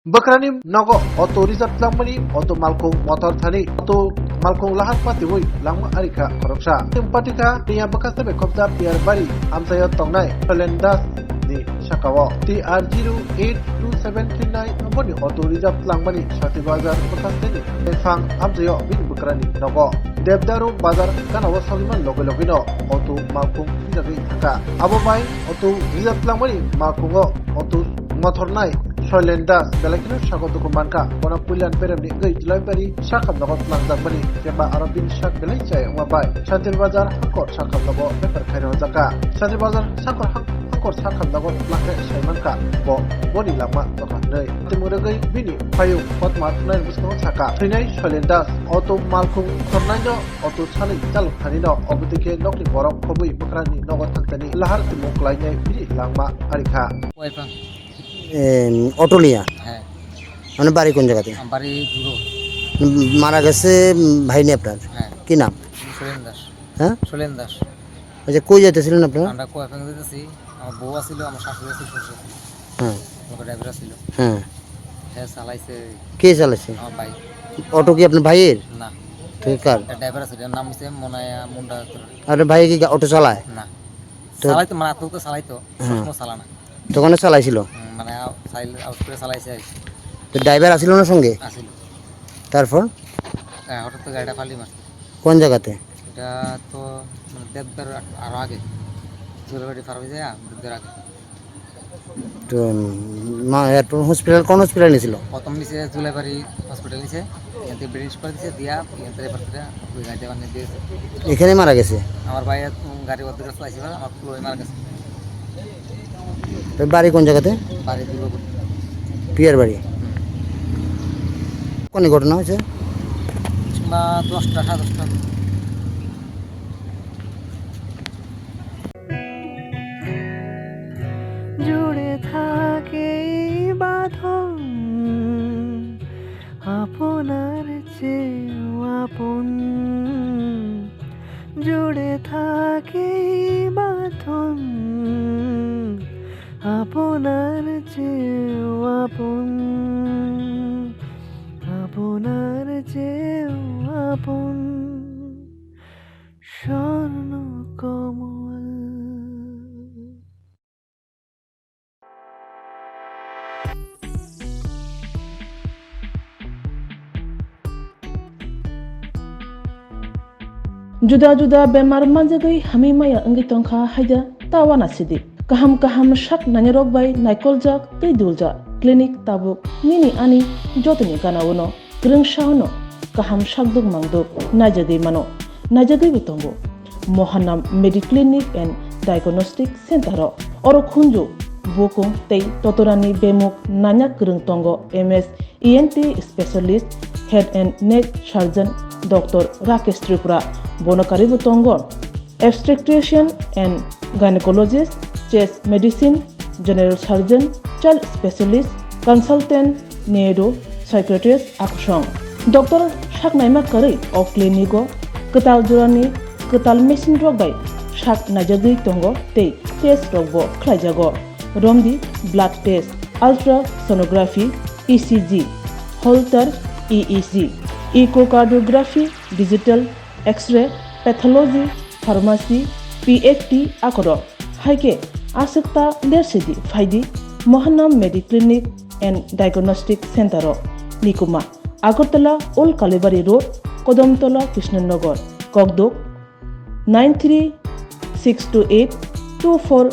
Bwkrani Nogo auto reserve langmani auto malkong motor Thani auto malkong lahat patiwi langma arika Khoroksa simpatika niya bekas tabe khopda piar bari amsayo tongnai Thailandas ni Shakawo TR082739 amboni auto reserve langmani Shati Bazar bekas tani Thang amsayo bin Bwkrani Nogo Devdaru Bazar kanawa Saliman logino auto malkong reserve thaka abobai auto reserve langmani malkongo auto motor nai Thailandas belakino shakotu kumanka kona pulian peremni gei julaibari shakam nagot langdak bani kemba arabin shak belai cai wabai Shantil Bazar hakor shakam nago beper khairo jaka Shantil Bazar sakor hakor shakam nagot langke shaimanka bo boni lama toka nei timure gei bini payu potmat nai busko saka thinai Thailandas auto malkung thornaino auto chali chal khanino obutike nokni borok khobui Bwkrani Nogo thangtani lahar timuk lainai bini langma arikha auto নিয়া হ্যাঁ মানে বাড়ি কোন জায়গাতে বাড়ি দুটো মারা গেছে ভাই নি আপনার হ্যাঁ কি নাম সোলেন দাস হ্যাঁ সোলেন দাস আচ্ছা কই যাইতেছিলেন আপনারা আমরা কোয়াফাং যেতেছি আমার বউ আছিল আমার শাশুড়ি আছিল শ্বশুর আছিল হ্যাঁ আমার ড্রাইভার ছিল হ্যাঁ হ্যাঁ চালাইছে কে চালাইছে আমার ভাই অটো কি আপনার ভাইয়ের না ঠিক কার ড্রাইভার আছে এর নাম হচ্ছে মনায়া মুন্ডা আপনার ভাই কি অটো চালায় না তো চালাইতো মানে আতৌ তো চালাইতো সবসময় চালা না দোকানে চালাইছিল মানে আউট করে চালাইছে তো ড্রাইভার আসিল না সঙ্গে আসিল তারপর হ্যাঁ হঠাৎ তো গাড়িটা ফালি মারছে কোন জায়গাতে এটা তো মানে দেবদার আরো আগে জোরবাড়ি পার হয়ে যায় দেবদার আগে তো এরপর হসপিটাল কোন হসপিটাল নিয়েছিল প্রথম নিচে জুলাইবাড়ি হসপিটাল নিচে এখান থেকে ব্রিটিশ করে দিচ্ছে দিয়া এখান থেকে এবার থেকে ওই গাড়িতে বানিয়ে দিয়েছে এখানে মারা গেছে আমার ভাই গাড়ি অর্ধেক চালাইছে আমার পুরো মারা গেছে তো বাড়ি কোন জায়গাতে বাড়ি দুর্গাপুর পিয়ার বাড়ি কোন ঘটনা হয়েছে বা 10টা 10:30 জুড়ে থাকে বাঁধন আপনার চেয়েও আপন জুড়ে থাকে বাঁধন আপনার চেয়েও আপন আপনার চেয়েও আপন স্বর্ণ কমল Juda-juda bemar manjagai hami maya engi tongkha haida tawana sidi kaham shak nanyarok bai naikolja tei dulja klinik tabuk nini ani jotoni ganawono grengshauno kaham shakduk mangduk najagai mano najagai bitongo mohanam mediclinic and diagnostic center oro khunju bokong tei totorani bemuk nanyak greng tongo ms ENT specialist head and neck surgeon Dr. Rakesh Tripura Bonakari Butongo, obstetrician and gynecologist, chest medicine, general surgeon, child specialist, consultant, neuro, psychiatrist, Akshong. Dr. Shaknaima Kari of Clinico, Katal Jurani, Katal Machine Drogbai, Shak Najagi Tongo, Te, Test Rogbo, Klajago, Romdi, blood test, ultrasonography, ECG, Holter, EEG. Echocardiography, digital, X-ray, pathology, pharmacy, PFT, akoro. Haike asikta lersidi faidi Mohanam Mediclinic and Diagnostic Center Nikuma Agartala Old Kalibari Road, Kodamtola, Krishnanagar, Kogdok 9362824